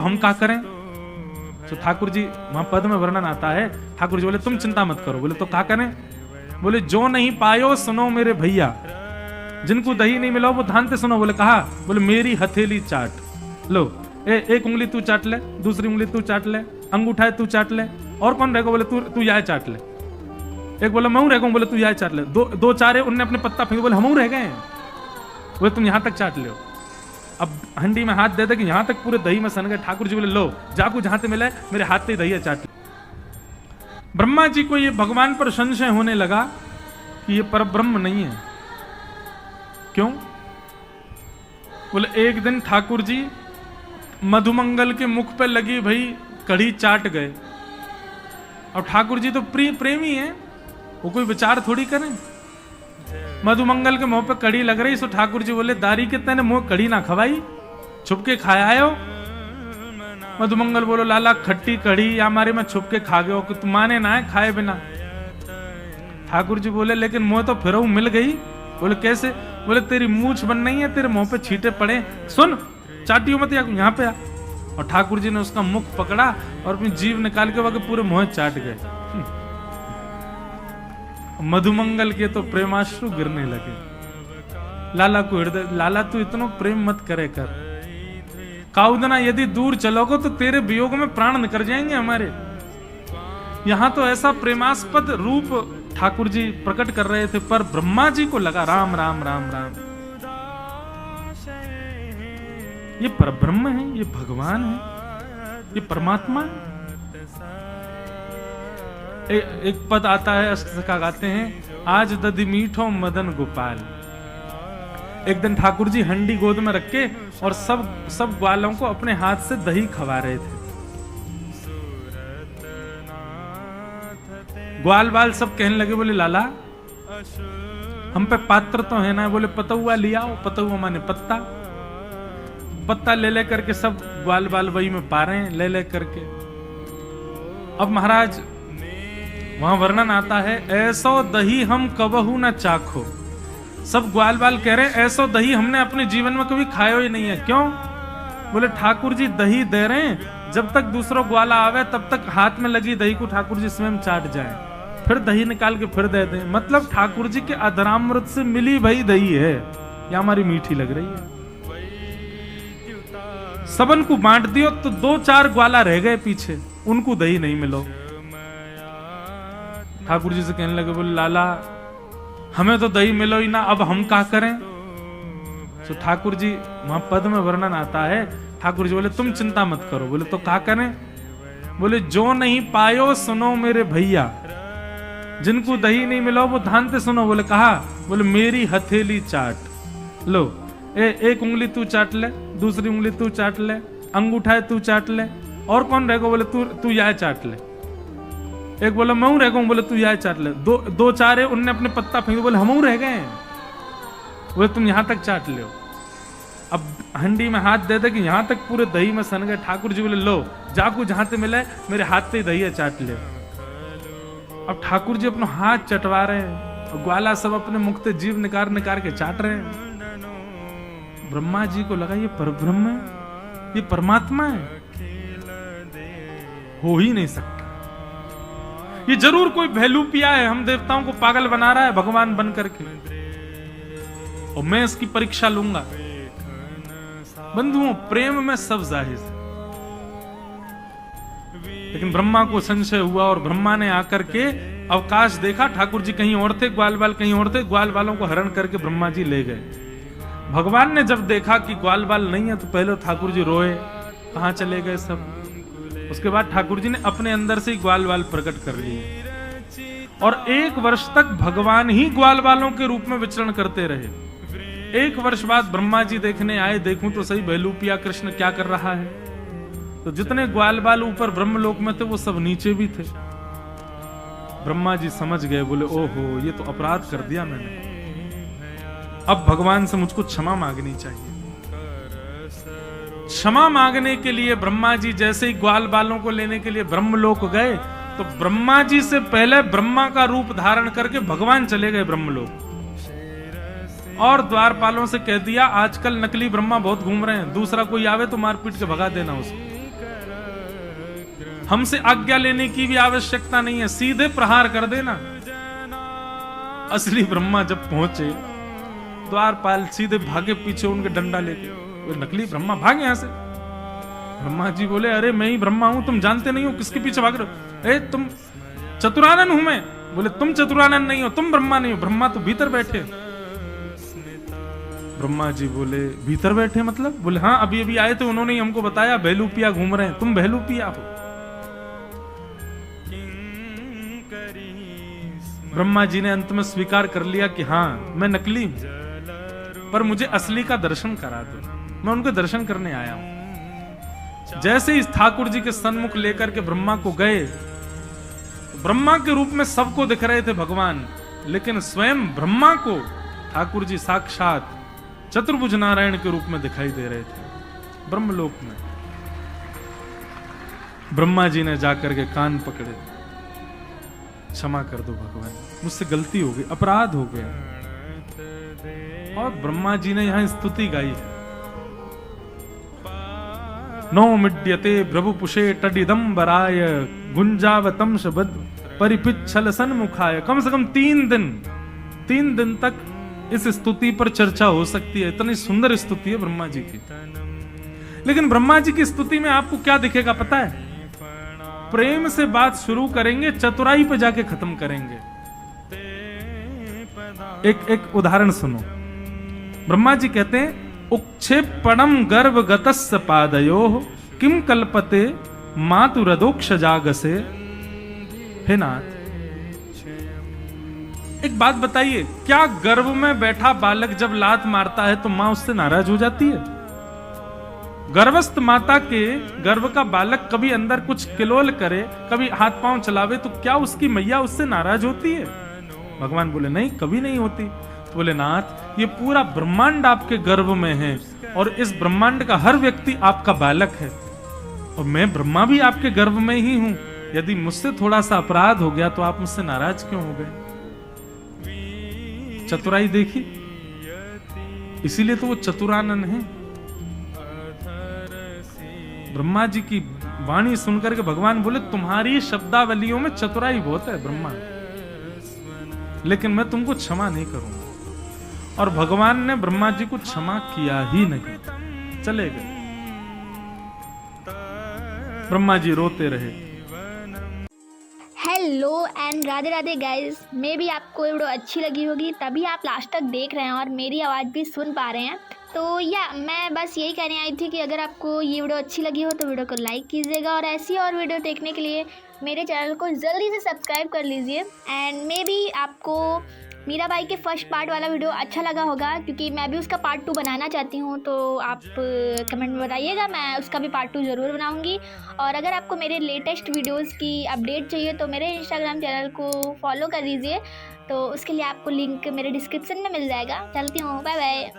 हम क्या करें? तो ठाकुर जी वहां पद में वर्णन आता है, ठाकुर जी बोले तुम चिंता मत करो। बोले तो क्या करें? बोले जो नहीं पायो सुनो मेरे भैया, जिनको दही नहीं मिला वो ध्यान से सुनो। बोले कहा? बोले मेरी हथेली चाट लो, एक उंगली तू चाट ले, दूसरी उंगली तू चाट ले, अंगूठा है तू चाट ले, और कौन रहेगा? बोले तू यह चाट ले। एक बोला मैं रहेगा, बोले तू यह चाट ले। दो चारे उनने अपने पत्ता फेंके, बोले हम रह गए। बोले तुम यहां तक चाट लो। अब हंडी में हाथ दे दे कि यहां तक पूरे दही में सन गए। ठाकुर जी बोले लो जाकू जहां से मिले मेरे हाथ से दही चाट। ब्रह्मा जी को ये भगवान पर संशय होने लगा कि ये परब्रह्म नहीं है। क्यों? बोले एक दिन ठाकुर जी मधुमंगल के मुख पे लगी भाई कढ़ी चाट गए। और ठाकुर जी तो प्रेमी है, वो कोई विचार थोड़ी करें। मधुमंगल के मुंह पे कड़ी लग रही, सो ठाकुर जी बोले दारी के तेने मुंह कड़ी ना खवाई, छुप के खाया आयो। मधुमंगल बोलो लाला खट्टी कड़ी या हमारे में छुप के खा गए हो कि तुम माने ना है खाए बिना। ठाकुर जी बोले लेकिन मुंह तो फिर मिल गई। बोले कैसे? बोले तेरी मूछ बन नहीं है, तेरे मुंह पे छींटे पड़े, सुन चाटियो मत यहाँ पे आ। और ठाकुर जी ने उसका मुख पकड़ा और अपनी जीभ निकाल के वहां पूरे मुंह चाट गए। मधुमंगल के तो प्रेमाश्रु गिरने लगे। लाला को हृदय, लाला तू इतना प्रेम मत करे कर, काउदना यदि दूर चलोगे तो तेरे वियोग में प्राण निकल जाएंगे हमारे। यहां तो ऐसा प्रेमास्पद रूप ठाकुर जी प्रकट कर रहे थे, पर ब्रह्मा जी को लगा राम राम राम राम, ये परब्रह्म है, ये भगवान है, ये परमात्मा है। एक पद आता है, अष्टसखा गाते हैं, आज दधि मीठो मदन गोपाल। एक दिन ठाकुर जी हंडी गोद में रख के और सब ग्वालों को अपने हाथ से दही खवा रहे थे। ग्वाल बाल सब कहने लगे, बोले लाला हम पे पात्र तो है ना। बोले पतुआ लिया, पतुआ माने पत्ता, पत्ता ले करके सब ग्वाल बाल वही में पा रहे हैं ले करके। अब महाराज वहां वर्णन आता है, ऐसो दही हम कबहू न चाखो। सब ग्वाल बाल कह रहे हैं ऐसो दही हमने अपने जीवन में कभी खाया ही नहीं है। क्यों? बोले ठाकुर जी दही दे रहे हैं, जब तक दूसरा ग्वाला आवे तब तक हाथ में लगी दही को ठाकुर जी स्वयं चाट जाए, फिर दही निकाल के फिर दे दें। मतलब ठाकुर जी के अधरामृत से मिली भाई दही है, या हमारी मीठी लग रही है। सबन को बांट दियो तो 2-4 ग्वाला रह गए पीछे, उनको दही नहीं मिलो। ठाकुर जी से कहने लगे, बोले लाला हमें तो दही मिलो ही ना, अब हम क्या करें? तो ठाकुर जी वहां पद में वर्णन आता है, ठाकुर जी बोले तुम चिंता मत करो। बोले तो क्या करें? बोले जो नहीं पायो सुनो मेरे भैया, जिनको दही नहीं मिला वो ध्यान से सुनो। बोले कहा? बोले मेरी हथेली चाट लो, एक उंगली तू चाट ले, दूसरी उंगली तू चाट ले, अंगूठा है तू चाट ले, और कौन रहेगा? बोले तू यह चाट ले। एक बोला मैं रहेगा, बोले तू यह चाट ले। दो चारे उनने अपने पत्ता फेंके, बोले हम रह गए। बोले तुम यहां तक चाट लो। अब हंडी में हाथ दे दे कि यहां तक पूरे दही में सन गए। ठाकुर जी बोले लो जाकू जहां से मिले मेरे हाथ से दही चाट ले। अब ठाकुर जी अपना हाथ चटवा रहे हैं और ग्वाला सब अपने मुख से जीभ निकाल के चाट रहे हैं। ब्रह्मा जी को लगा ये परब्रह्म है, ये परमात्मा है, हो ही नहीं सकता। ये जरूर कोई भैलूपिया है, हम देवताओं को पागल बना रहा है भगवान बन करके, और मैं इसकी परीक्षा लूंगा। बंधुओं प्रेम में सब जाहिर है, लेकिन ब्रह्मा को संशय हुआ और ब्रह्मा ने आकर के अवकाश देखा। ठाकुर जी कहीं और थे, ग्वाल बाल कहीं और थे, ग्वाल बालों को हरण करके ब्रह्मा जी ले गए। भगवान ने जब देखा कि ग्वाल बाल नहीं है तो पहले ठाकुर जी रोए, कहां चले गए सब। उसके बाद ठाकुर जी ने अपने अंदर से ही ग्वाल बाल प्रकट कर लिए और 1 वर्ष तक भगवान ही ग्वाल बालों के रूप में विचरण करते रहे। 1 वर्ष बाद ब्रह्मा जी देखने आए, देखूं तो सही भैलूपिया कृष्ण क्या कर रहा है। तो जितने ग्वाल बाल ऊपर ब्रह्मलोक में थे वो सब नीचे भी थे। ब्रह्मा जी समझ गए, बोले ओहो ये तो अपराध कर दिया मैंने, अब भगवान से मुझको क्षमा मांगनी चाहिए। क्षमा मांगने के लिए ब्रह्मा जी जैसे ही ग्वाल बालों को लेने के लिए ब्रह्मलोक गए, तो ब्रह्मा जी से पहले ब्रह्मा का रूप धारण करके भगवान चले गए ब्रह्मलोक और द्वारपालों से कह दिया आजकल नकली ब्रह्मा बहुत घूम रहे हैं, दूसरा कोई आवे तो मार पीट के भगा देना उसको। हमसे आज्ञा लेने की भी आवश्यकता नहीं है, सीधे प्रहार कर देना। असली ब्रह्मा जब पहुंचे, द्वारपाल सीधे भागे पीछे उनके डंडा लेके। वो नकली ब्रह्मा भागे यहां से। ब्रह्मा जी बोले, अरे मैं ही ब्रह्मा हूं, तुम जानते नहीं हो किसके पीछे भाग रहे हो? तुम चतुरानन हूं मैं। बोले, तुम चतुरानन नहीं हो, तुम ब्रह्मा नहीं हो, ब्रह्मा तो भीतर बैठे। ब्रह्मा जी बोले, भीतर बैठे मतलब? बोले, हाँ, अभी अभी आए थे, उन्होंने ही हमको बताया बहलूपिया घूम रहे हैं, तुम बहलूपिया हो। ब्रह्मा जी ने अंत में स्वीकार कर लिया कि हाँ, मैं नकली हूं, पर मुझे असली का दर्शन करा दो, मैं उनके दर्शन करने आया हूं। जैसे इस ठाकुर जी के सन्मुख लेकर के ब्रह्मा को गए, ब्रह्मा के रूप में सबको दिख रहे थे भगवान, लेकिन स्वयं ब्रह्मा को ठाकुर जी साक्षात चतुर्भुज नारायण के रूप में दिखाई दे रहे थे ब्रह्मलोक में। ब्रह्मा जी ने जाकर के कान पकड़े, क्षमा कर दो भगवान, मुझसे गलती हो गई, अपराध हो गया। और ब्रह्मा जी ने यहां स्तुति गाई, नो मिड्यते प्रभुपुषे टडिदंबराय गुंजावतम शबद परिपिच्छल सन्मुखाय। कम से कम 3 दिन तक इस स्तुति पर चर्चा हो सकती है, इतनी सुंदर स्तुति है ब्रह्मा जी की। लेकिन ब्रह्मा जी की स्तुति में आपको क्या दिखेगा पता है? प्रेम से बात शुरू करेंगे, चतुराई पे जाके खत्म करेंगे। एक उदाहरण सुनो। ब्रह्मा जी कहते हैं, उक्षेपणम गर्भ गतस्य पादयोः किम कल्पते मातुरदोक्ष जागसे। हे नाथ, एक बात बताइए, क्या गर्भ में बैठा बालक जब लात मारता है तो मां उससे नाराज हो जाती है? गर्भस्थ माता के गर्भ का बालक कभी अंदर कुछ किलोल करे, कभी हाथ पांव चलावे, तो क्या उसकी मैया उससे नाराज होती है? भगवान बोले, नहीं, कभी नहीं होती। तो बोले, नाथ, ये पूरा ब्रह्मांड आपके गर्भ में है और इस ब्रह्मांड का हर व्यक्ति आपका बालक है, और मैं ब्रह्मा भी आपके गर्भ में ही हूं। यदि मुझसे थोड़ा सा अपराध हो गया तो आप मुझसे नाराज क्यों हो गए? चतुराई देखी, इसीलिए तो वो चतुरानन है। ब्रह्मा जी की वाणी सुनकर के भगवान बोले, तुम्हारी शब्दावलियों में चतुराई बहुत है ब्रह्मा, लेकिन मैं तुमको क्षमा नहीं करूंगा। और भगवान ने ब्रह्मा जी को क्षमा किया ही नहीं, चले गए। ब्रह्मा जी रोते रहे। Hello and Radhe Radhe guys, मे भी आपको वीडियो अच्छी लगी होगी, तभी आप लास्ट तक देख रहे हैं और मेरी आवाज़ भी सुन पा रहे हैं। तो मैं बस यही कहने आई थी कि अगर आपको ये वीडियो अच्छी लगी हो तो वीडियो को लाइक कीजिएगा, और ऐसी और वीडियो देखने के लिए मेरे चैनल को जल्दी से सब्सक्राइब कर लीजिए। एंड मे बी आपको मीरा बाई के फर्स्ट पार्ट वाला वीडियो अच्छा लगा होगा, क्योंकि मैं भी उसका पार्ट 2 बनाना चाहती हूँ, तो आप कमेंट में बताइएगा, मैं उसका भी पार्ट 2 ज़रूर बनाऊँगी। और अगर आपको मेरे लेटेस्ट वीडियोज़ की अपडेट चाहिए तो मेरे इंस्टाग्राम चैनल को फॉलो कर लीजिए, तो उसके लिए आपको लिंक मेरे डिस्क्रिप्शन में मिल जाएगा। चलती हूँ, बाय बाय।